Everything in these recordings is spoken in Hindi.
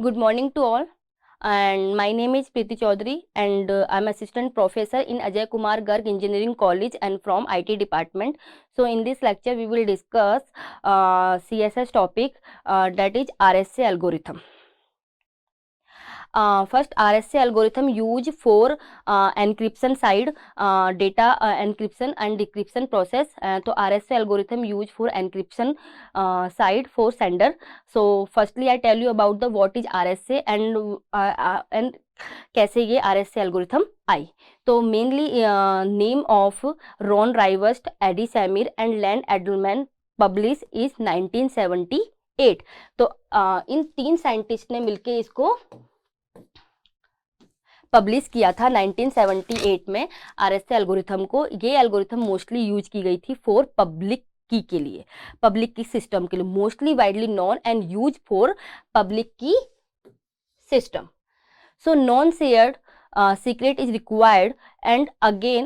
Good morning to all, and my name is Preeti Chaudhary, and I'm assistant professor in Ajay Kumar Garg Engineering College and from IT department. So in this lecture we will discuss CSS topic, that is RSA algorithm. First, RSA algorithm use for encryption side data encryption and decryption process. तो RSA algorithm use for encryption side for sender. So firstly I tell you about the what is RSA and कैसे ये RSA algorithm आई. तो mainly name of Ron Rivest, Adi Shamir and Len Adleman publish is 1978. तो इन तीन साइंटिस्ट ने मिलके इसको पब्लिश किया था 1978 में आरएसए एल्गोरिथम को. ये एल्गोरिथम मोस्टली यूज की गई थी फॉर पब्लिक की के लिए, पब्लिक की सिस्टम के लिए, mostly widely non and use for public की system. So non-shared secret is required, and again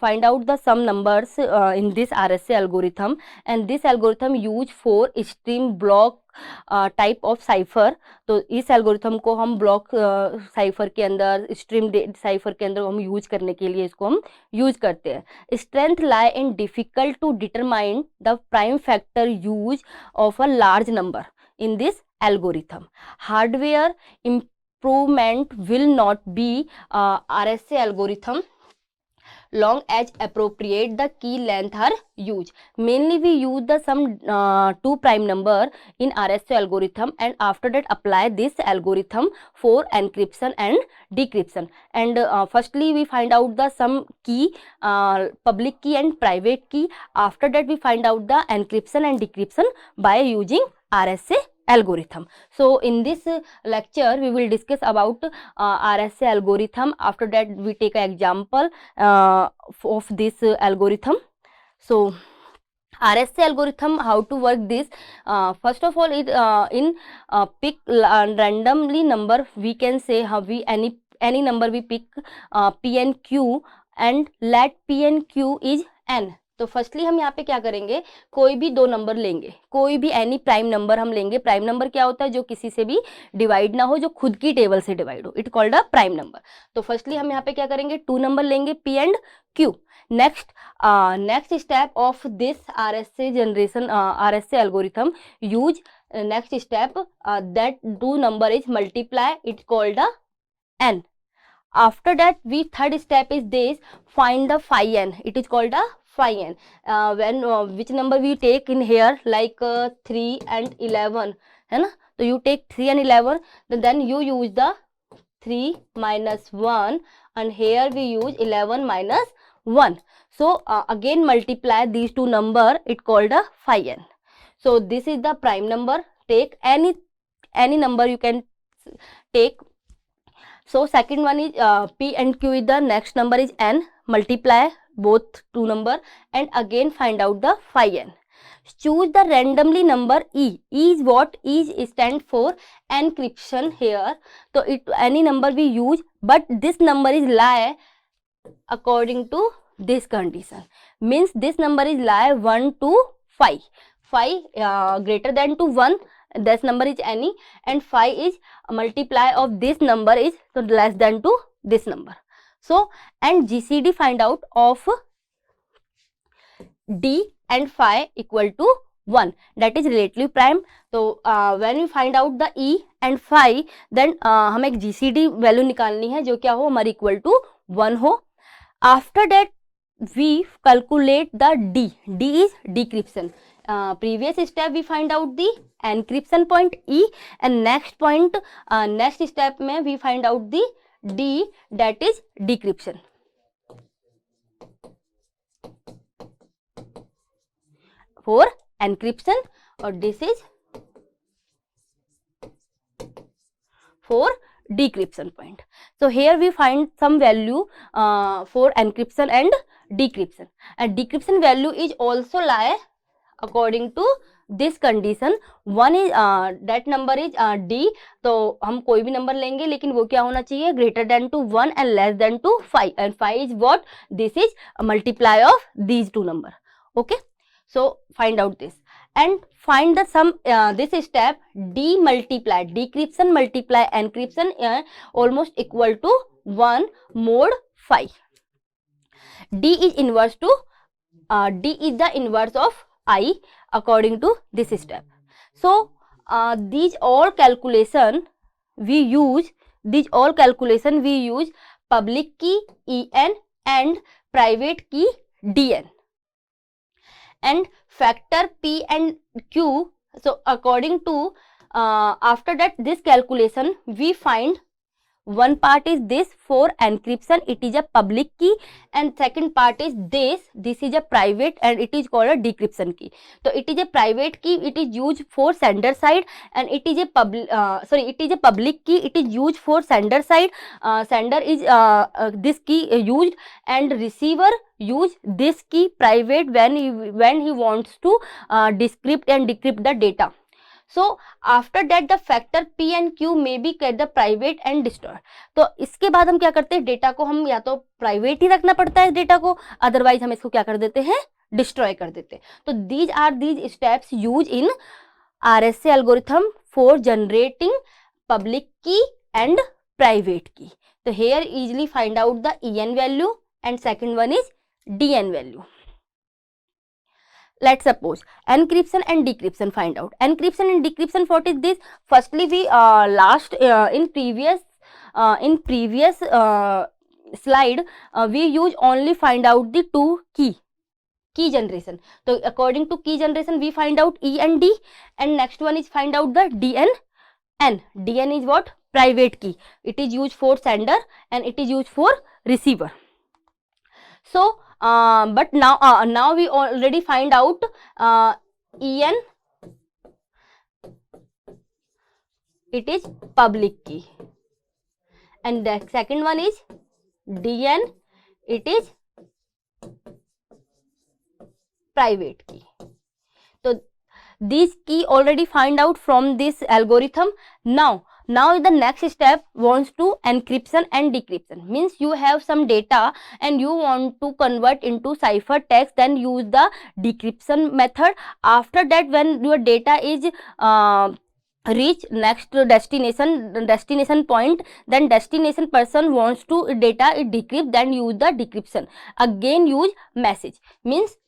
find out the some numbers in this RSA algorithm, and this algorithm use for stream block type of cipher. तो इस algorithm को हम block cipher के अंदर, stream cipher के अंदर हम use करने के लिए इसको हम use करते हैं. Strength lie in difficult to determine the prime factor use of a large number in this algorithm. Hardware improvement will not be RSA algorithm long as appropriate the key length are used. Mainly we use the some two prime number in RSA algorithm, and after that apply this algorithm for encryption and decryption. And firstly we find out the some key, public key and private key. After that we find out the encryption and decryption by using RSA algorithm. So in this lecture we will discuss about RSA algorithm. After that we take an example of this algorithm. So RSA algorithm, how to work this? First of all, it in pick randomly number, we can say how we any number we pick P and Q, and let P and Q is n. तो फर्स्टली हम यहाँ पे क्या करेंगे, कोई भी दो नंबर लेंगे, कोई भी एनी प्राइम नंबर हम लेंगे. प्राइम नंबर क्या होता है, जो किसी से भी डिवाइड ना हो, जो खुद की टेबल से डिवाइड हो, it called a prime number. तो फर्स्टली हम यहाँ पे क्या करेंगे, टू नंबर लेंगे, P and Q. Next step of this RSA generation, RSA algorithm use next step that two number is multiply, it called a n. After that we third step is this, find the phi n, it is called a phi n. When which number we take in here, like 3 and 11 है ना, तो you take 3 and 11, then you use the 3 minus 1, and here we use 11 minus 1. So again multiply these two number, it called a phi n. So this is the prime number. Take any number you can take. So second one is P and Q is the next number is n, multiply both two number and again find out the phi n. Choose the randomly number E. E is what? E stand for encryption here. So it any number we use, but this number is lie according to this condition. Means this number is lie 1 to 5. 5 greater than to 1. This number is any, and phi is multiply of this number is so less than to this number. So and GCD find out of D and phi equal to 1, that is relative prime. So when we find out the E and phi, then हमें एक GCD वैल्यू निकालनी है जो क्या हो, हमारी इक्वल टू 1 हो. After that we calculate the D. D is decryption. Previous step we find out the encryption point E, and next point next step में we find out the D, that is decryption. For encryption, or this is for decryption point. So here we find some value for encryption and decryption, and decryption value is also lie according to this condition. One is that number is D. तो हम कोई भी नंबर लेंगे, लेकिन वो क्या होना चाहिए, greater than to 1 and less than to 5, and 5 is what? This is a multiply of these two number. Okay, so find out this. and find the sum. This step D multiply decryption multiply encryption almost equal to 1 mod 5. D is inverse to D is the inverse of I according to this step. So these all calculation we use public key En and private key Dn and factor P and Q. So according to after that this calculation we find one part is this for encryption, it is a public key, and second part is this is a private and it is called a decryption key. So it is a private key, it is used for sender side, and it is a public key, it is used for sender side. Sender is this key used, and receiver use this key private when he wants to decrypt and decrypt the data. So after that the factor P and Q may be get the private and destroy. तो इसके बाद हम क्या करते हैं, डेटा को हम या तो प्राइवेट ही रखना पड़ता है डेटा को, अदरवाइज हम इसको क्या कर देते हैं, डिस्ट्रॉय कर देते हैं. तो these are these steps use in RSA algorithm for generating public key and private key. तो here easily find out the EN value and second one is DN value. Let's suppose encryption and decryption find out. Encryption and decryption, what is this? Firstly we in previous slide we use only find out the two key generation. So according to key generation we find out E and D, and next one is find out the DN. DN is what? Private key. It is used for sender and it is used for receiver. So but now we already find out EN, it is public key, and the second one is DN, it is private key. So this key already find out from this algorithm. Now the next step wants to encryption and decryption. Means you have some data and you want to convert into ciphertext, then use the decryption method. After that, when your data is reach next destination point, then destination person wants to data it decrypt, then use the decryption. Again use message. Means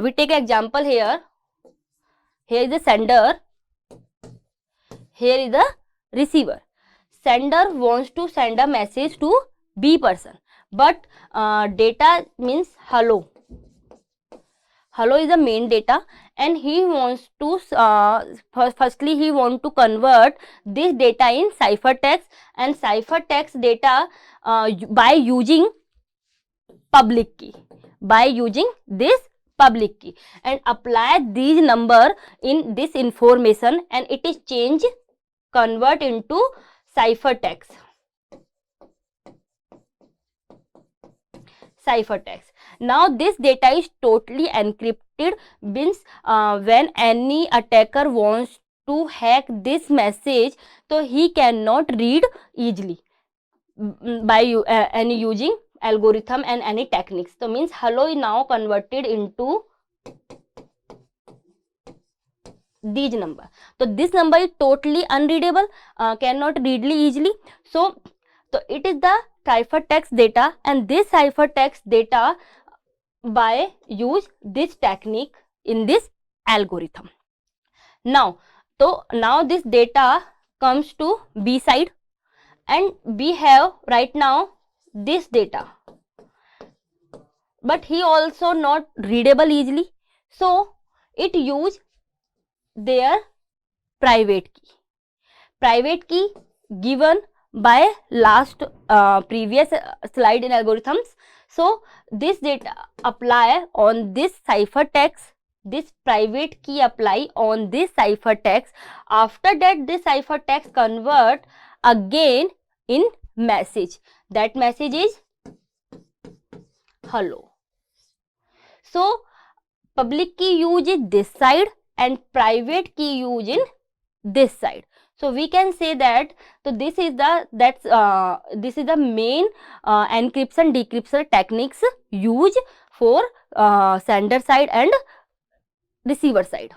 we take example here. Here is the sender, here is the receiver. Sender wants to send a message to B person, but data means hello. Hello is the main data, and he wants to firstly he want to convert this data in ciphertext, and ciphertext data by using public key. By using this public key, and apply these number in this information, and it is changed, convert into ciphertext. Now this data is totally encrypted. Means when any attacker wants to hack this message, so he cannot read easily by any using algorithm and any techniques. So means hello is now converted into these number. So this number is totally unreadable, cannot readly easily. So it is the ciphertext data, and this ciphertext data by use this technique in this algorithm. Now this data comes to B side, and we have right now this data, but he also not readable easily, so it use their private key given by last previous slide in algorithms. So this data apply on this ciphertext, this private key apply on this ciphertext. After that this ciphertext convert again in message. That message is hello. So public key use is this side and private key use in this side. So we can say that, so this is the main encryption decryption techniques used for sender side and receiver side.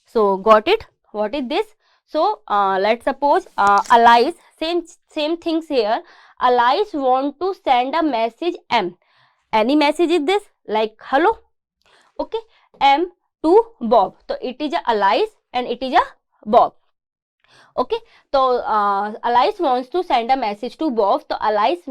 So got it? What is this? So let's suppose Alice, same things here. Alice want to send a message M. Any message is this, like hello, okay, M to Bob. So it is a Alice and it is a Bob. Okay तो Alice wants to send a message to Bob. तो अलाइस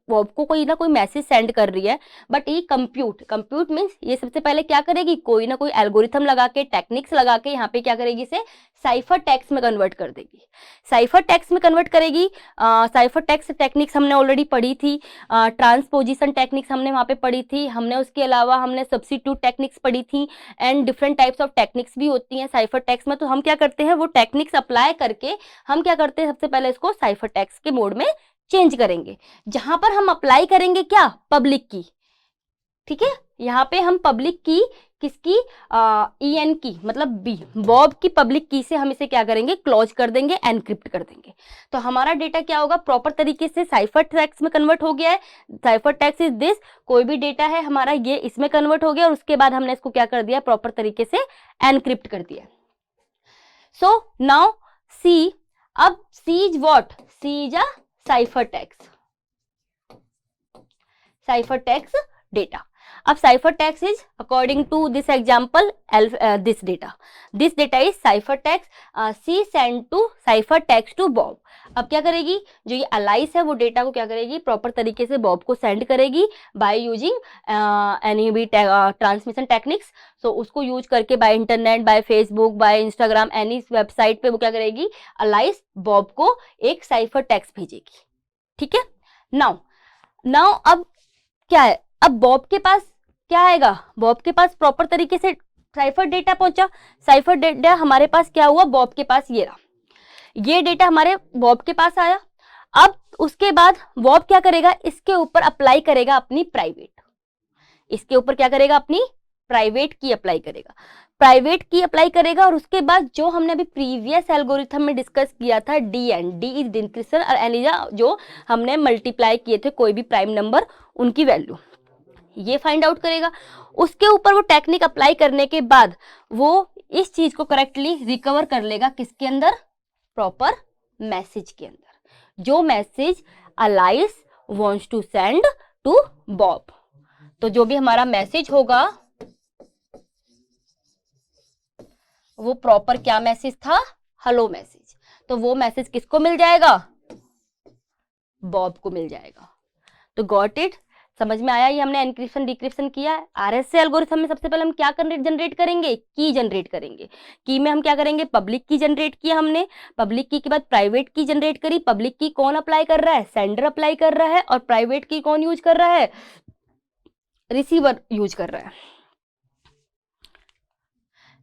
बॉब को कोई ना कोई मैसेज सेंड कर रही है, बट ये कंप्यूट मीन्स ये सबसे पहले क्या करेगी, कोई ना कोई एल्गोरिथम लगा के, टेक्निक्स लगा के यहाँ पे क्या करेगी, इसे साइफर टेक्स्ट में कन्वर्ट कर देगी. साइफर टेक्स्ट में कन्वर्ट करेगी. साइफर टेक्स्ट टेक्निक्स हमने ऑलरेडी पढ़ी थी, ट्रांसपोजिशन टेक्निक्स हमने वहाँ पे पढ़ी थी, हमने उसके अलावा हमने सब्स्टिट्यूट टेक्निक्स पढ़ी थी, and different types of techniques भी होती हैं साइफर टेक्स्ट में. तो हम क्या करते हैं, वो टेक्निक्स अप्लाई करके हम क्या करते हैं, सबसे पहले इसको साइफर टेक्स्ट के मोड में चेंज करेंगे, जहां पर हम अप्लाई करेंगे क्या, पब्लिक की. ठीक है, यहाँ पे हम पब्लिक की किसकी, EN की मतलब बी, बॉब की पब्लिक की से हम इसे क्या करेंगे, क्लोज कर देंगे, एनक्रिप्ट कर देंगे. तो हमारा डेटा क्या होगा, प्रॉपर तरीके से साइफर टेक्स्ट में कन्वर्ट हो गया है. साइफर टेक्स्ट इज दिस, कोई भी डेटा है हमारा ये इसमें कन्वर्ट हो गया, और उसके बाद हमने इसको क्या कर दिया, प्रॉपर तरीके से एनक्रिप्ट कर दिया. सो नाउ सी, अब C is what? C is a ciphertext. Ciphertext data. अब ciphertext is according to this example this data. This data is ciphertext. C send to ciphertext to Bob. अब क्या करेगी, जो ये अलाइस है वो डेटा को क्या करेगी, प्रॉपर तरीके से बॉब को सेंड करेगी बाय यूजिंग एनी भी ट्रांसमिशन टेक्निक्स. सो उसको यूज करके by internet, by Facebook, by Instagram, any website पे वो क्या करेगी, अलाइस बॉब को एक साइफर टेक्स्ट भेजेगी. ठीक है, नाउ अब क्या है, अब बॉब के पास क्या आएगा, बॉब के पास प्रॉपर तरीके से साइफर डेटा पहुंचा. साइफर डेटा हमारे पास क्या हुआ, बॉब के पास ये रहा, ये डेटा हमारे बॉब के पास आया. अब उसके बाद बॉब क्या करेगा, इसके ऊपर अप्लाई करेगा अपनी प्राइवेट, इसके ऊपर क्या करेगा, अपनी प्राइवेट की अप्लाई करेगा, प्राइवेट की अप्लाई करेगा. और उसके बाद जो हमने अभी प्रीवियस एल्गोरिथम में डिस्कस किया था, डी इज डिक्रीजन और एलिजा, जो हमने मल्टीप्लाई किए थे कोई भी प्राइम नंबर, उनकी वैल्यू ये फाइंड आउट करेगा. उसके ऊपर वो टेक्निक अप्लाई करने के बाद वो इस चीज को करेक्टली रिकवर कर लेगा, किसके अंदर, प्रॉपर मैसेज के अंदर, जो message Alice wants to send to Bob. तो जो भी हमारा मैसेज होगा वो प्रॉपर क्या मैसेज था, हेलो मैसेज. तो वो मैसेज किसको मिल जाएगा, बॉब को मिल जाएगा. तो गॉट इट, समझ में आया. ये हमने एनक्रिप्शन डिक्रिप्शन किया है. RSA एल्गोरिथम में सबसे पहले हम क्या जनरेट करेंगे, की जनरेट करेंगे. की में हम क्या करेंगे, पब्लिक की जनरेट किया हमने, पब्लिक की के बाद प्राइवेट की जनरेट करी. पब्लिक की कौन अप्लाई कर रहा है, सेंडर अप्लाई कर रहा है, और प्राइवेट की कौन यूज कर रहा है, रिसीवर यूज कर रहा है.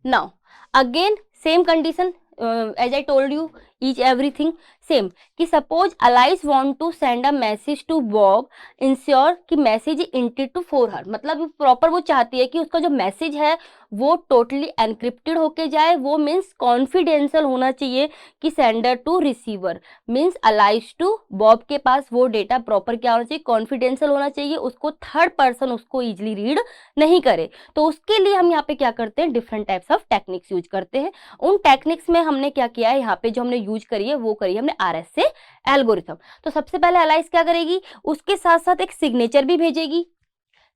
Now again same condition, as I told you each everything same, कि suppose Alice want to send a message to Bob, ensure कि message intended to for her, मतलब प्रॉपर वो चाहती है कि उसका जो मैसेज है वो टोटली एनक्रिप्टेड होके जाए. वो मीन्स कॉन्फिडेंशियल होना चाहिए, कि sender to receiver means Alice to Bob के पास वो डेटा प्रॉपर क्या होना चाहिए, कॉन्फिडेंशियल होना चाहिए, उसको थर्ड पर्सन उसको इजिली रीड नहीं करे. तो उसके लिए हम यहाँ पे क्या करते हैं, different types of techniques use करते हैं. उन टेक्निक्स में हमने क्या किया है, यहाँ पे जो हमने यूज करी है वो करी है हमने RSA एल्गोरिथम. तो सबसे पहले अलाइस क्या करेगी, उसके साथ साथ एक सिग्नेचर भी भेजेगी.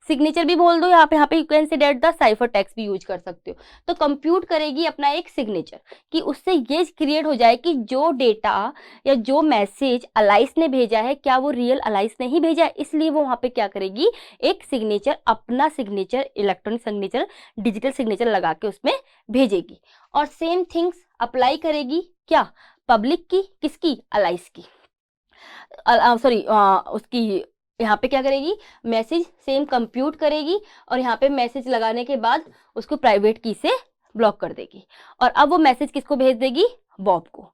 सिग्नेचर भी बोल दो यहाँ पे you can say that the cipher text भी यूज कर सकते हो. तो कंप्यूट करेगी अपना एक सिग्नेचर, कि उससे ये क्रिएट हो जाए कि जो डेटा या जो मैसेज अलाइस ने भेजा है, क्या वो रियल अलाइस ने ही भेजा है. इसलिए वो वहाँ पे क्या करेगी, एक सिग्नेचर, अपना signature, electronic signature, digital signature लगा के उसमें भेजेगी. और सेम थिंग्स अप्लाई करेगी क्या, पब्लिक की, किसकी, अलाइस की, सॉरी उसकी. यहाँ पे क्या करेगी, मैसेज सेम कंप्यूट करेगी, और यहाँ पे मैसेज लगाने के बाद उसको प्राइवेट की से ब्लॉक कर देगी. और अब वो मैसेज किसको भेज देगी, बॉब को.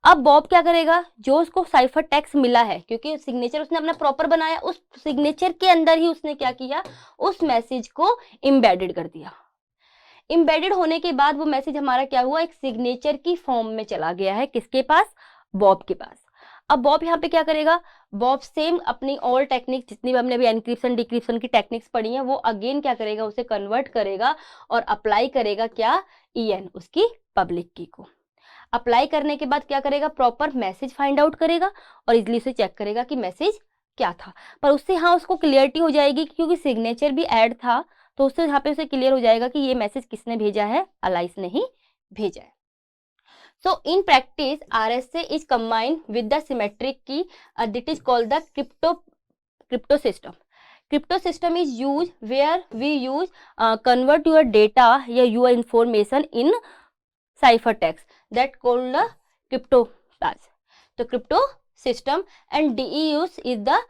अब बॉब क्या करेगा, जो उसको साइफर टेक्स्ट मिला है, क्योंकि सिग्नेचर उसने अपना प्रॉपर बनाया, उस सिग्नेचर के अंदर ही उसने क्या किया, उस मैसेज को इम्बेडेड कर दिया. इम्बेडेड होने के बाद वो मैसेज हमारा क्या हुआ, एक सिग्नेचर की फॉर्म में चला गया है, किसके पास, बॉब के पास। अब बॉब यहाँ पे क्या करेगा, बॉब सेम अपनी ऑल टेक्निक जितनी भी हमने अभी एनक्रिप्शन डिक्रिप्शन की टेक्निक्स पढ़ी हैं वो अगेन क्या करेगा, उसे कन्वर्ट करेगा और अप्लाई करेगा क्या, EN उसकी पब्लिक की को। अप्लाई करने के बाद क्या करेगा, प्रॉपर मैसेज फाइंड आउट करेगा और इजिली से चेक करेगा कि मैसेज क्या था। पर उससे हाँ उसको क्लियरिटी हो जाएगी क्योंकि सिग्नेचर भी ऐड था, तो उससे यहाँ पे उसे क्लियर हो जाएगा कि ये मैसेज किसने भेजा है, अलाइस ने ही भेजा है। So in practice, RSA is combined with the symmetric key. That is called the crypto system. Crypto system is used where we use convert your data या your information in ciphertext. That called the cryptopath. तो crypto system and DEUs is the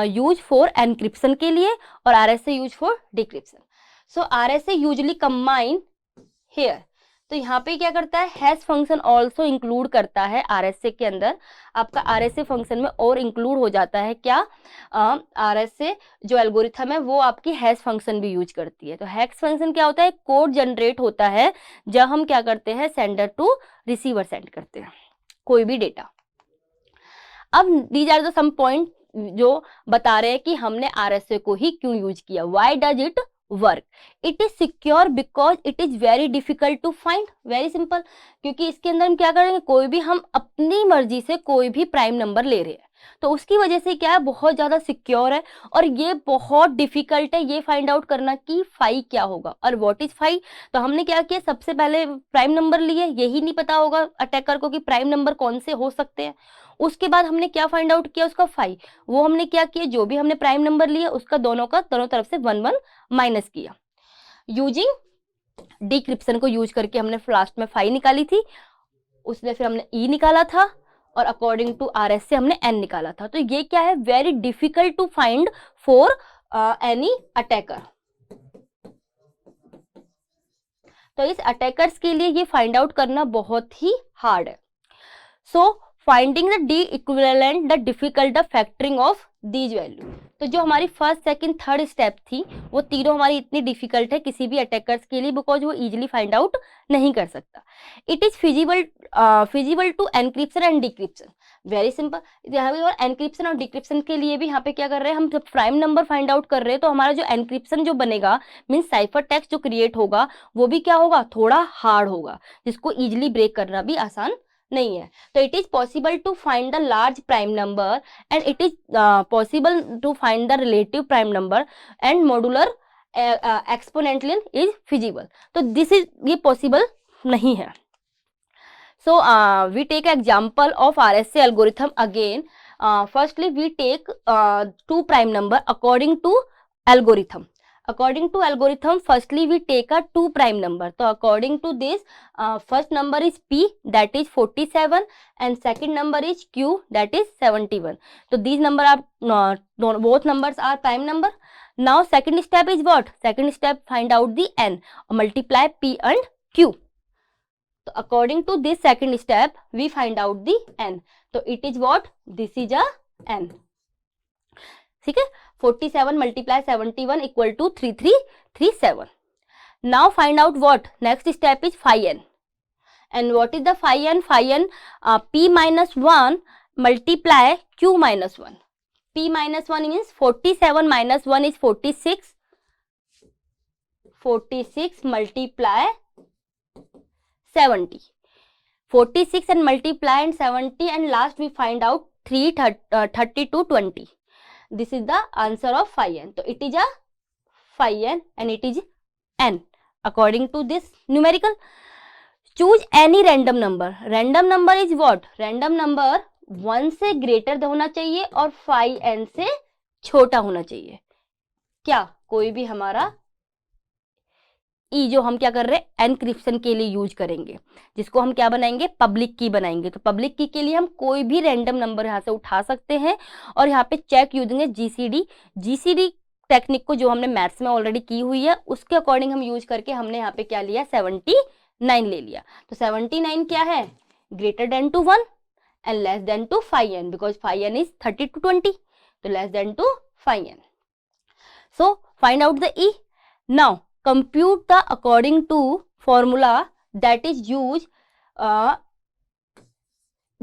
use for encryption के लिए और RSA use for decryption. So RSA usually combine here. तो यहाँ पे क्या करता है, हैश फंक्शन ऑल्सो इंक्लूड करता है आरएसए के अंदर। आपका आरएसए फंक्शन में और इंक्लूड हो जाता है क्या, आरएसए जो एल्गोरिथम है वो आपकी हैश फंक्शन भी यूज करती है। तो हैश फंक्शन क्या होता है, कोड जनरेट होता है जब हम क्या करते हैं, सेंडर टू रिसीवर सेंड करते हैं कोई भी डेटा। अब these are the some point जो बता रहे हैं कि हमने आरएसए को ही क्यों यूज किया। Why does it work, it is secure because it is very difficult to find, very simple, क्योंकि इसके अंदर हम क्या करेंगे, कोई भी हम अपनी मर्जी से कोई भी प्राइम नंबर ले रहे हैं तो उसकी वजह से क्या है, बहुत ज्यादा सिक्योर है और ये बहुत डिफिकल्ट है ये फाइंड आउट करना कि फाई क्या होगा और व्हाट इज फाई। तो हमने क्या किया, सबसे पहले प्राइम नंबर लिए, यही नहीं पता होगा अटैकर को कि प्राइम नंबर कौन से हो सकते हैं। उसके बाद हमने क्या फाइंड आउट किया, उसका फाई, वो हमने क्या किया, जो भी हमने प्राइम नंबर लिया उसका दोनों तरफ से 1 1 माइनस किया। यूजिंग डिक्रिप्शन को यूज करके हमने लास्ट में फाई निकाली थी, उसमें फिर हमने ई निकाला था और अकॉर्डिंग टू आरएस से हमने एन निकाला था। तो ये क्या है, very difficult to find for any attacker. तो इस अटैकर्स के लिए ये फाइंड आउट करना बहुत ही हार्ड है। So finding the D equivalent the difficult the factoring of these value. तो जो हमारी फर्स्ट सेकंड थर्ड स्टेप थी वो तीनों हमारी इतनी डिफिकल्ट है किसी भी अटैकर्स के लिए बिकॉज वो इजीली फाइंड आउट नहीं कर सकता। It is feasible to encryption and decryption, very simple. यहाँ पे और एनक्रिप्शन और डिक्रिप्शन के लिए भी यहाँ पे क्या कर रहे हैं, हम जब प्राइम नंबर फाइंड आउट कर रहे हैं तो हमारा जो एनक्रिप्शन जो बनेगा मीन्स साइफर टेक्स्ट जो क्रिएट होगा वो भी क्या होगा, थोड़ा हार्ड होगा, जिसको इजिली ब्रेक करना भी आसान नहीं है। तो it is possible to find the large prime number and it is possible to find the relative prime number and modular exponential is feasible. तो दिस इज, ये पॉसिबल नहीं है। So we take example of RSA algorithm again. Firstly we take 2 prime number according to algorithm. According to algorithm, firstly we take a 2 prime number. So according to this, first number is P, that is 47, and second number is Q, that is 71. So these number are both numbers are prime number. Now second step is what? Second step, find out the n, multiply P and Q. So according to this second step, we find out the n. So it is what? This is a n. ठीक है, 47 multiply 71 equal to 3337. Now find out what? Next step is phi n. And what is the phi n? Phi n, P minus 1 multiply Q minus 1. P minus 1 means 47 minus 1 is 46. 46 multiply 70. 46 and multiply and 70 and last we find out 32 20. This is the answer of phi n. So it is a phi n and it is n according to this numerical. Choose any random number. Random number is what? Random number 1 से greater होना चाहिए और phi n से छोटा होना चाहिए। क्या? कोई भी हमारा ई जो हम क्या कर रहे हैं एनक्रिप्शन के लिए यूज करेंगे, जिसको हम क्या बनाएंगे, पब्लिक की बनाएंगे। तो पब्लिक की के लिए हम कोई भी रैंडम नंबर यहाँ से उठा सकते हैं और यहाँ पे चेक यूजिंग है जीसीडी टेक्निक को जो हमने मैथ्स में ऑलरेडी की हुई है उसके अकॉर्डिंग हम यूज करके हमने यहाँ पे क्या लिया, 79 ले लिया। तो 79 क्या है, greater than to 1 and less than to phi n, because phi n is 32 20, तो less than to phi n. So find out the e. Now compute the according to formula that is used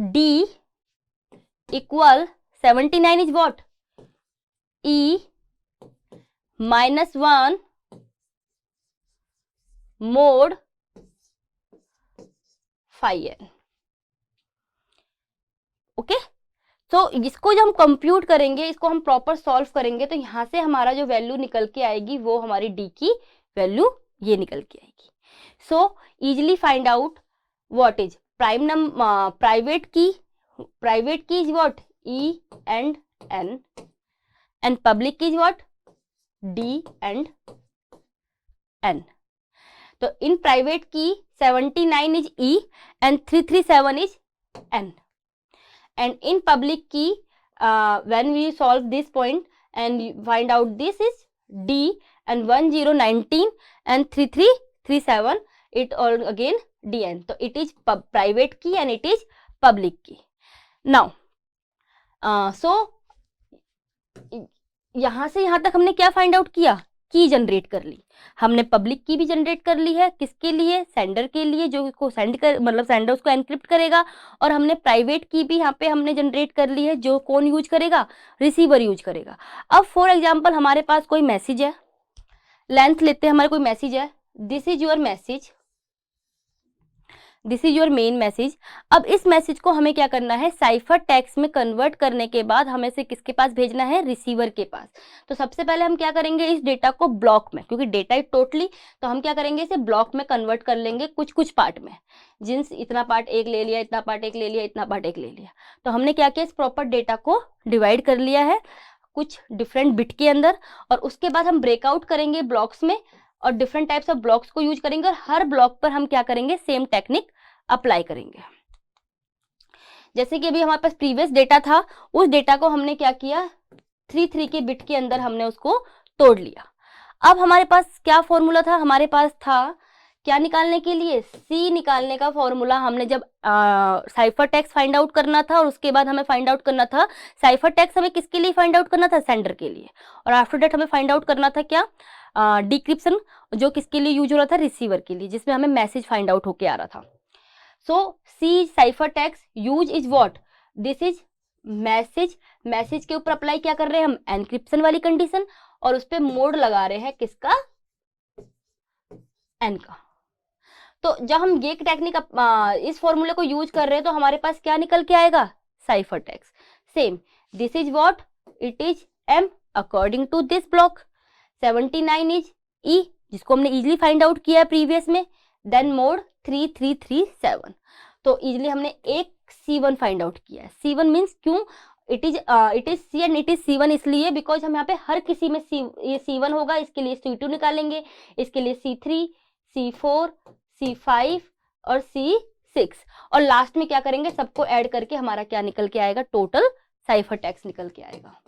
D equal 79 is what? E minus 1 mod phi n. Okay, तो इसको जब हम कंप्यूट करेंगे, इसको हम प्रॉपर सॉल्व करेंगे, तो यहां से हमारा जो वैल्यू निकल के आएगी वो हमारी डी की वैल्यू ये निकल के आएगी. So easily find out what is private key is what? E and N, and public is what? D and N. तो in private key 79 is E and 337 is N, and in public key when we solve this point and find out this is D and 1019 and 3337, it all again DN. So it is private key and it is public key. Now सो यहां से यहां तक हमने क्या फाइंड आउट किया? की जनरेट कर ली. हमने पब्लिक की भी जनरेट कर ली है. किसके लिए? सेंडर के लिए, जो इसको सेंड कर, मतलब सेंडर उसको एनक्रिप्ट करेगा. और हमने प्राइवेट की भी यहाँ पे हमने जनरेट कर ली है, जो कौन यूज करेगा? रिसीवर यूज करेगा. अब फॉर एग्जाम्पल हमारे पास कोई मैसेज है, लेंथ लेते हैं, हमारे कोई मैसेज है, this is your message, this is your main message. अब इस मैसेज को हमें क्या करना है? साइफर टेक्स्ट में कन्वर्ट करने के बाद हमें से किसके पास भेजना है? रिसीवर के पास. तो सबसे पहले हम क्या करेंगे? इस डेटा को ब्लॉक में, क्योंकि डेटा इज टोटली, तो हम क्या करेंगे? इसे ब्लॉक में कन्वर्ट कर लेंगे कुछ कुछ पार्ट में. जिन्स इतना पार्ट एक ले लिया, इतना पार्ट एक ले लिया, इतना पार्ट एक ले लिया. तो हमने क्या किया? इस प्रॉपर डेटा को डिवाइड कर लिया है कुछ डिफरेंट बिट के अंदर, और उसके बाद हम ब्रेकआउट करेंगे ब्लॉक्स में, और डिफरेंट टाइप्स ऑफ ब्लॉक्स को यूज करेंगे, और हर ब्लॉक पर हम क्या करेंगे? सेम टेक्निक अप्लाई करेंगे. जैसे कि अभी हमारे पास प्रीवियस डेटा था, उस डेटा को हमने क्या किया? 3 के बिट के अंदर हमने उसको तोड़ लिया. अब हमारे पास क्या फॉर्मूला था? हमारे पास था क्या निकालने के लिए? सी निकालने का फॉर्मूला. हमने जब साइफर टेक्स्ट फाइंड आउट करना था, और उसके बाद हमें फाइंड आउट करना था साइफर टेक्स्ट हमें किसके लिए फाइंड आउट करना था? सेंडर के लिए. और आफ्टर दैट हमें फाइंड आउट करना था क्या? डिक्रिप्शन, जो किसके लिए यूज हो रहा था? रिसीवर के लिए, जिसमें हमें मैसेज फाइंड आउट होके आ रहा था. So C cipher text use is what? This is message. Message के ऊपर अप्लाई क्या कर रहे हैं हम? एनक्रिप्शन वाली कंडीशन, और उस पर मोड लगा रहे हैं किसका? एन का. तो जब हम ये टेक्निक इस फॉर्मूले को यूज कर रहे हैं, तो हमारे पास क्या निकल के आएगा? Cipher text. Same, this is what? It is M according to this block. 79 is E, जिसको हमने इजिली फाइंड आउट किया है प्रीवियस में. Then mod 3337. तो इजिली हमने एक C1 फाइंड आउट किया है. C1 मीन्स क्यों? It is C and it is C1 इसलिए बिकॉज हम यहाँ पे हर किसी में ये C1 होगा, इसके लिए C2 निकालेंगे, इसके लिए C3, C4, C5 और C6, और लास्ट में क्या करेंगे? सबको ऐड करके हमारा क्या निकल के आएगा? टोटल साइफर टेक्स्ट निकल के आएगा,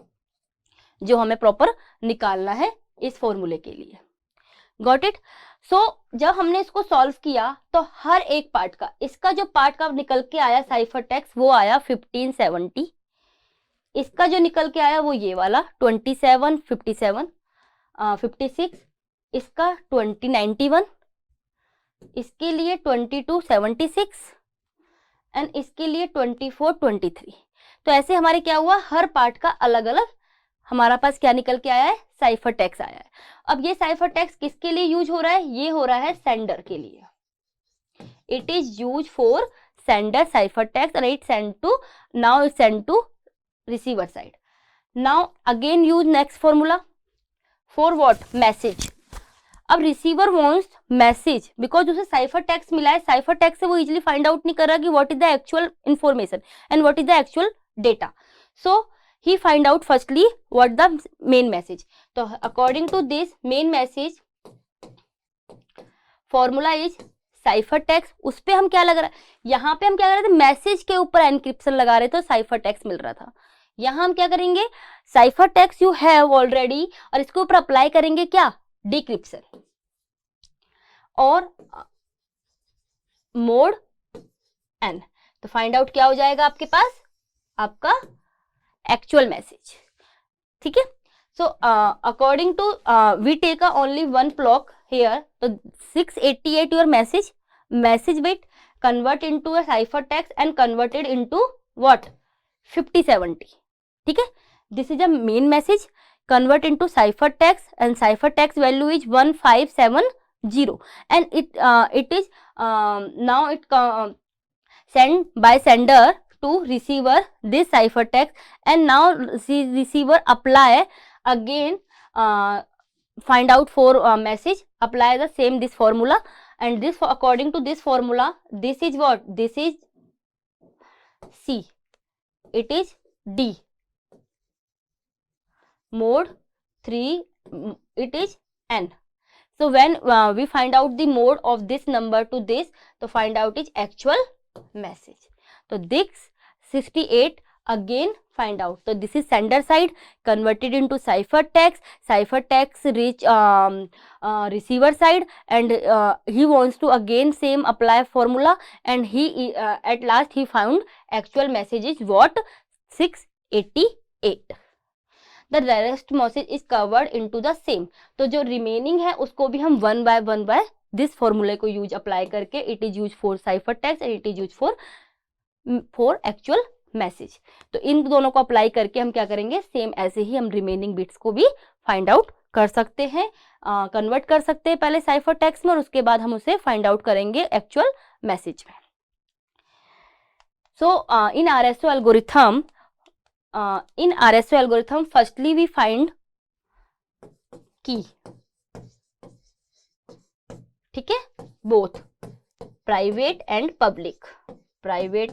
जो हमें प्रॉपर निकालना है इस फॉर्मूले के लिए. Got it? सो जब हमने इसको सॉल्व किया, तो हर एक पार्ट का, इसका जो पार्ट का निकल के आया साइफर टेक्स्ट, वो आया 1570. इसका जो निकल के आया वो ये वाला 27, 57, 56. इसका 2091, इसके लिए 2276, एंड इसके लिए 2423. तो ऐसे हमारे क्या हुआ? हर पार्ट का अलग अलग हमारा पास क्या निकल के आया है? साइफर टेक्स्ट आया है. अब ये साइफर टेक्स्ट किसके लिए यूज हो रहा है? ये हो रहा है सेंडर के लिए. It is use for sender cipher text, and it sent to, now it's sent to receiver side. Now again use next formula for what? Message. अब रिसीवर वॉन्ट्स मैसेज, बिकॉज उसे साइफर टेक्स्ट मिला है. साइफर टेक्स्ट से वो इजिली फाइंड आउट नहीं कर रहा कि what is the actual information and what is the actual data. So he find out firstly what the main message. तो according to this main message formula is cipher text. उस पे हम क्या लगा रहा है? यहाँ पे हम क्या कर रहे थे? मैसेज के ऊपर एनक्रिप्शन लगा रहे थे, साइफर टेक्स्ट मिल रहा था. यहाँ हम क्या करेंगे? Cipher text you have already, और इसके ऊपर अप्लाई करेंगे क्या? डिक्रिप्शन, और मोड एन. तो फाइंड आउट क्या हो जाएगा आपके पास? आपका एक्चुअल मैसेज. ठीक है? So according to we take only one block here. तो 688 your message bit convert into a cipher text and converted into what 5070. ठीक है, this is a main message, convert into ciphertext and ciphertext value is 1570 and it is now it sent by sender to receiver this ciphertext and now receiver apply again find out for message, apply the same this formula and this according to this formula this is what, this is C, it is D, mode 3 it is N. So when we find out the mode of this number to this, to find out its actual message. So this 68 again find out. So this is sender side converted into ciphertext. Ciphertext reach receiver side and he wants to again same apply formula and he at last he found actual message is what 688. The rest message is covered into the same. तो जो remaining है उसको भी हम one by this formula को use apply करके it is used for ciphertext and it is used for actual message. तो इन दोनों को अप्लाई करके हम क्या करेंगे, सेम ऐसे ही हम रिमेनिंग बिट्स को भी फाइंड आउट कर सकते हैं, कन्वर्ट कर सकते हैं पहले साइफर टेक्स्ट में और उसके बाद हम उसे फाइंड आउट करेंगे एक्चुअल मैसेज में. सो इन RSO algorithm, firstly we find key. ठीक है, both private and public, private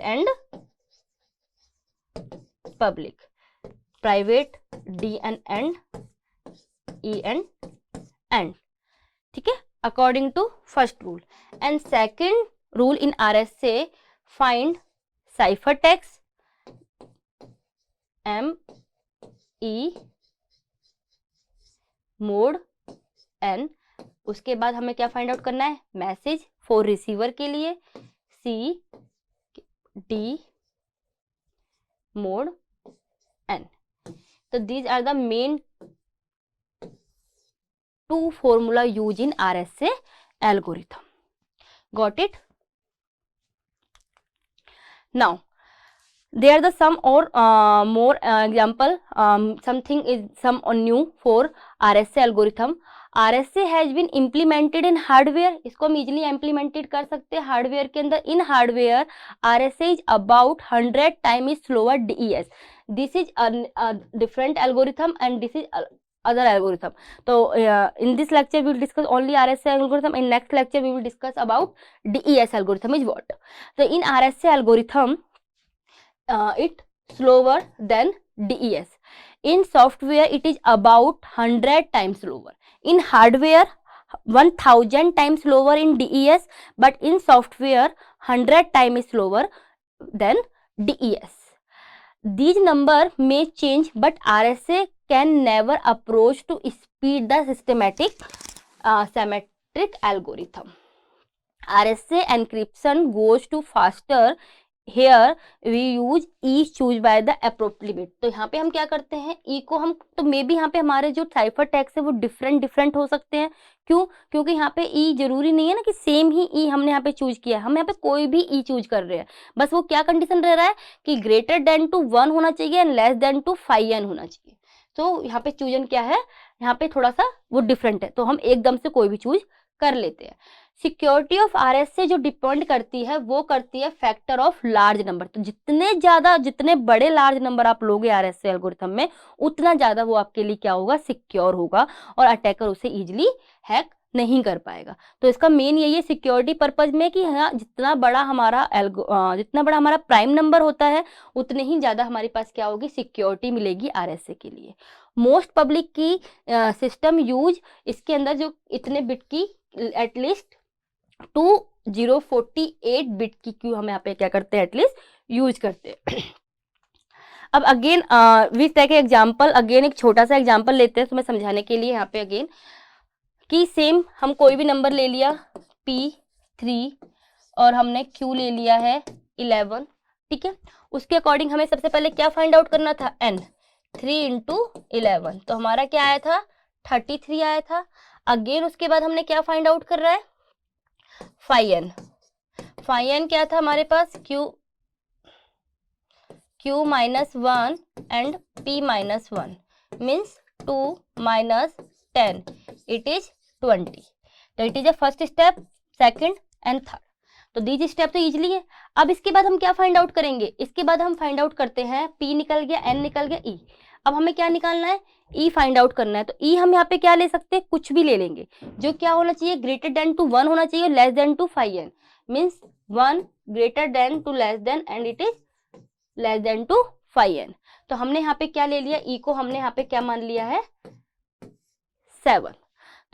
D and N, E and N. ठीक है, according to first rule. And second rule in RSA, find ciphertext M E mode N. उसके बाद हमें क्या फाइंड आउट करना है, मैसेज फॉर रिसीवर के लिए C D मोड N. तो these are the main two formula used in RSA algorithm. Got it? Now there are the some or more example, something is some new for RSA algorithm. RSA has been implemented in hardware. इसको हम easily implemented कर सकते हैं हार्डवेयर के अंदर. In hardware RSA is about 100 times slower DES. This is a different algorithm and this is other algorithm. So in this lecture we will discuss only RSA algorithm. In next lecture we will discuss about DES algorithm is what. So in RSA algorithm it slower than DES. In software it is about 100 times slower. In hardware 1000 times slower in DES, but in software 100 times slower than DES. These number may change, but RSA can never approach to speed the systematic symmetric algorithm. RSA encryption goes to faster. Here we use E choose by the appropriate. तो यहाँ पे हम क्या करते हैं, E को हम तो मे बी यहाँ पे हमारे जो साइफर टेक्स्ट है वो डिफरेंट हो सकते हैं. क्यों? क्योंकि यहाँ पे E जरूरी नहीं है ना कि सेम ही E हमने यहाँ पे चूज किया है. हम यहाँ पे कोई भी E चूज कर रहे हैं, बस वो क्या कंडीशन रह रहा है कि ग्रेटर देन टू 1 होना चाहिए and less than to 5n होना चाहिए. तो यहाँ पे चूजन क्या है, यहाँ पे थोड़ा सा वो डिफरेंट है, तो हम एकदम से कोई भी चूज कर लेते हैं. सिक्योरिटी ऑफ RSA जो डिपेंड करती है वो करती है फैक्टर ऑफ लार्ज नंबर. तो जितने बड़े लार्ज नंबर आप लोगे RSA एल्गोरिथम में, उतना ज्यादा वो आपके लिए क्या होगा, सिक्योर होगा और अटैकर उसे इजीली हैक नहीं कर पाएगा. तो इसका मेन यही है सिक्योरिटी पर्पज में कि हाँ, जितना बड़ा हमारा प्राइम नंबर होता है उतने ही ज्यादा हमारे पास क्या होगी, सिक्योरिटी मिलेगी RSA के लिए. मोस्ट पब्लिक की सिस्टम यूज इसके अंदर जो इतने बिट की एटलीस्ट 2048 बिट की क्यू हम यहाँ पे क्या करते हैं, एटलीस्ट यूज करते हैं. अब again with take example, again एक छोटा सा एग्जांपल लेते हैं तुम्हें समझाने के लिए. यहाँ पे अगेन कि सेम हम कोई भी नंबर ले लिया P3 और हमने Q ले लिया है 11. ठीक है, उसके अकॉर्डिंग हमें सबसे पहले क्या फाइंड आउट करना था, N. 3 into 11 तो हमारा क्या आया था, 33 आया था. अगेन उसके बाद हमने क्या फाइंड आउट कर रहा है, 5n. फाई एन क्या था हमारे पास, q minus 1 and p minus 1 means 2 minus 10 it is 20। तो it is a first step, second and third. तो दीज स्टेप तो इजीली है। अब इसके बाद हम क्या फाइंड आउट करेंगे, इसके बाद हम फाइंड आउट करते हैं p निकल गया, n निकल गया, e। अब हमें क्या निकालना है, e फाइंड आउट करना है। तो e हम यहाँ पे क्या ले सकते हैं, कुछ भी ले लेंगे जो क्या होना चाहिए, ग्रेटर देन टू 1 होना चाहिए, less than to phi n means 1 greater than to less than and it is less than to phi n. तो हमने यहाँ पे क्या ले लिया, e को हमने यहाँ पे क्या मान लिया है, 7।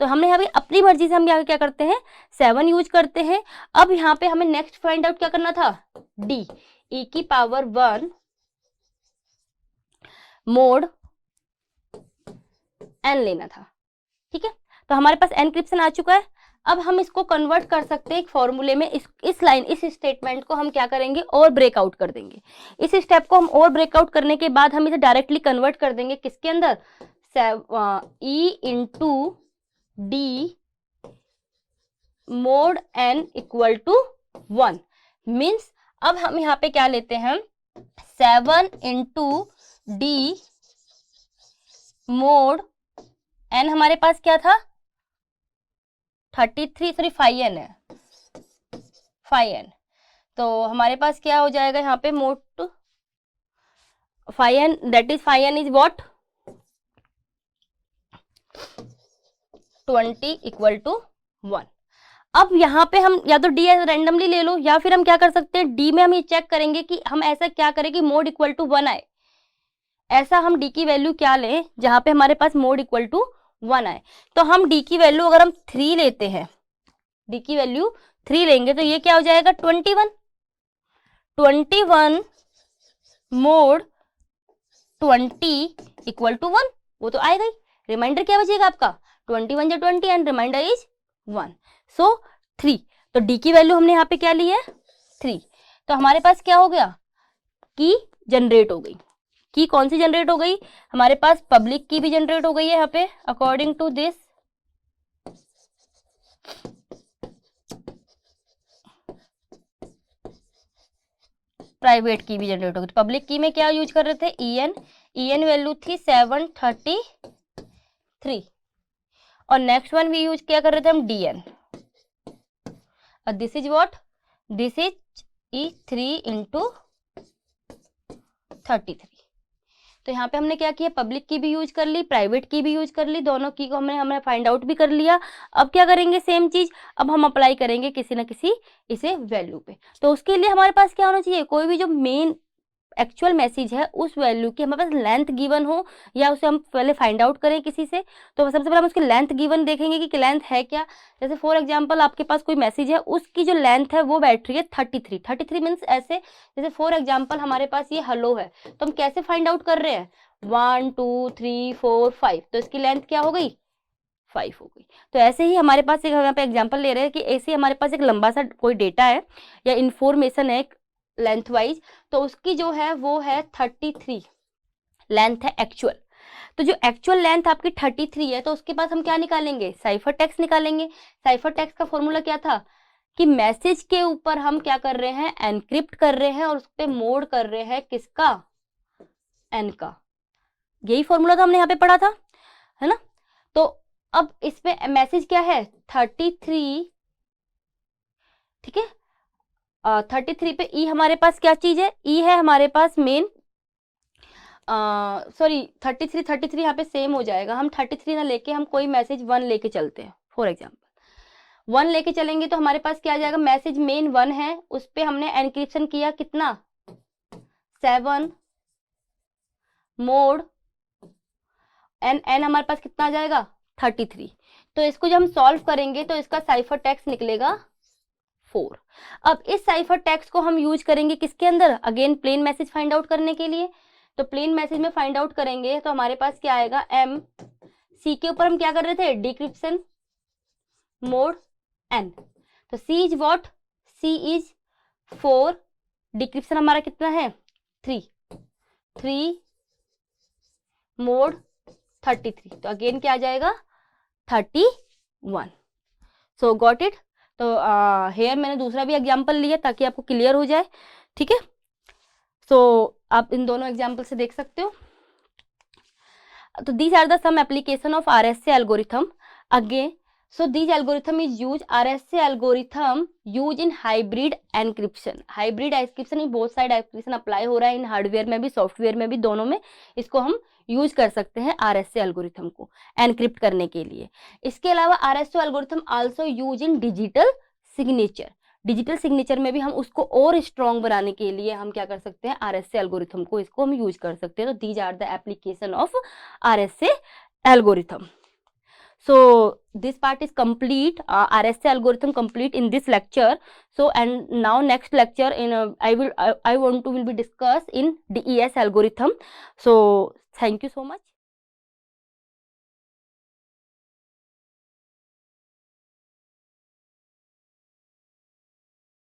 तो हमने यहाँ पे अपनी मर्जी से हम यहाँ क्या करते हैं, 7 यूज करते हैं। अब यहाँ पे हमें नेक्स्ट फाइंड आउट क्या करना था, d e की पावर 1 मोड n लेना था। ठीक है, तो हमारे पास एनक्रिप्शन आ चुका है। अब हम इसको कन्वर्ट कर सकते हैं एक फॉर्मूले में। इस लाइन, इस स्टेटमेंट को हम क्या करेंगे, और ब्रेकआउट कर देंगे। इस स्टेप को हम और ब्रेकआउट करने के बाद हम इसे डायरेक्टली कन्वर्ट कर देंगे किसके अंदर, e into d mod n equal to 1 means अब हम यहाँ पे क्या लेते हैं, 7 इंटू डी मोड n हमारे पास क्या था 33, सॉरी फाई एन है, फाई एन। तो हमारे पास क्या हो जाएगा यहाँ पे, mod phi n, that is phi n is what 20 equal to 1। अब यहाँ पे हम या तो डी रैंडमली ले लो, या फिर हम क्या कर सकते हैं, डी में हम ये चेक करेंगे कि हम ऐसा क्या करें कि मोड इक्वल टू 1 आए। ऐसा हम डी की वैल्यू क्या लें जहां पे हमारे पास मोड इक्वल टू 1 आए। तो हम डी की वैल्यू अगर हम 3 लेते हैं, डी की वैल्यू 3 लेंगे तो ये क्या हो जाएगा 21 मोड 20 इक्वल टू 1, वो तो आएगा ही। रिमाइंडर क्या बचेगा आपका, 21 जो 20 एंड रिमाइंडर इज 1, सो 3। तो डी की वैल्यू हमने यहाँ पे क्या ली है 3। तो हमारे पास क्या हो गया, की जनरेट हो गई। की कौन सी जनरेट हो गई, हमारे पास पब्लिक की भी जनरेट हो गई है यहाँ पे अकॉर्डिंग टू दिस, प्राइवेट की भी जनरेट हो गई। पब्लिक की में क्या यूज कर रहे थे, en वैल्यू थी 733 और नेक्स्ट वन भी यूज क्या कर रहे थे हम dn, और this is what, this is e3 into 33। तो यहाँ पे हमने क्या किया, पब्लिक की भी यूज कर ली, प्राइवेट की भी यूज कर ली, दोनों की को हमने फाइंड आउट भी कर लिया। अब क्या करेंगे, सेम चीज अब हम अप्लाई करेंगे किसी ना किसी इसे वैल्यू पे। तो उसके लिए हमारे पास क्या होना चाहिए, कोई भी जो मेन एक्चुअल मैसेज है उस वैल्यू की हमारे पास लेंथ गिवन हो, या उसे हम पहले फाइंड आउट करें किसी से। तो सबसे पहले हम उसकी लेंथ गिवन देखेंगे कि लेंथ है क्या। जैसे फॉर एग्जांपल आपके पास कोई मैसेज है, उसकी जो लेंथ है वो बैठ रही है 33 मीन्स ऐसे, जैसे फॉर एग्जांपल हमारे पास ये हेलो है, तो हम कैसे फाइंड आउट कर रहे हैं 1 2 3 4 5, तो इसकी लेंथ क्या हो गई 5 हो गई। तो ऐसे ही हमारे पास एक यहाँ पे एग्जाम्पल ले रहे हैं कि ऐसे हमारे पास एक लंबा सा कोई डेटा है या इंफॉर्मेशन है लेंथ वाइज, तो उसकी जो है वो है 33 लेंथ है एक्चुअल। तो जो एक्चुअल लेंथ आपकी 33 है, तो उसके बाद हम क्या निकालेंगे, साइफर टेक्स्ट निकालेंगे। साइफर टेक्स्ट का फॉर्मूला क्या था कि मैसेज के ऊपर हम क्या कर रहे हैं, एनक्रिप्ट कर रहे हैं और उस पर मोड कर रहे हैं किसका, एन का। यही फॉर्मूला तो हमने यहाँ पे पढ़ा था, है ना। तो अब इस पे मैसेज क्या है 33, ठीक है। 33 पे ई हमारे पास क्या चीज है, ई है हमारे पास मेन, सॉरी 33 यहाँ पे सेम हो जाएगा। हम 33 ना लेके हम कोई मैसेज 1 लेके चलते हैं। फॉर एग्जांपल 1 लेके चलेंगे तो हमारे पास क्या आ जाएगा, मैसेज मेन 1 है, उस पे हमने एनक्रिप्शन किया कितना 7 मोड एन हमारे पास कितना आ जाएगा 33। तो इसको जब हम सॉल्व करेंगे तो इसका साइफर टेक्स्ट निकलेगा 4। अब इस साइफर टेक्स्ट को हम यूज करेंगे किसके अंदर, again plain message find out करने के लिए। तो प्लेन मैसेज में फाइंड आउट करेंगे तो हमारे पास क्या आएगा, एम सी के ऊपर हम क्या कर रहे थे, डिक्रिप्शन मोड एन। तो C is what, C is 4, decryption हमारा कितना है 3 मोड 33। तो अगेन क्या आ जाएगा 31। सो गॉट इट। तो हेयर मैंने दूसरा भी एग्जाम्पल लिया ताकि आपको क्लियर हो जाए, ठीक है। सो आप इन दोनों एग्जाम्पल से देख सकते हो। तो these are the some application of RSA algorithm again. So these algorithm is use RSA algorithm use in hybrid encryption. hybrid encryption में बहुत सारे एप्लीकेशन अप्लाई हो रहा है, इन हार्डवेयर में भी सॉफ्टवेयर में भी, दोनों में इसको हम यूज कर सकते हैं RSA एल्गोरिथम को एनक्रिप्ट करने के लिए। इसके अलावा RSA algorithm also use in digital signature. Digital signature में भी हम उसको और स्ट्रॉन्ग बनाने के लिए हम क्या कर सकते हैं, RSA एल्गोरिथम को, इसको हम यूज कर सकते हैं। तो these are the application of RSA algorithm. So this part is complete, RSA algorithm complete in this lecture. So and now next lecture in I will be discuss in DES algorithm. So thank you so much.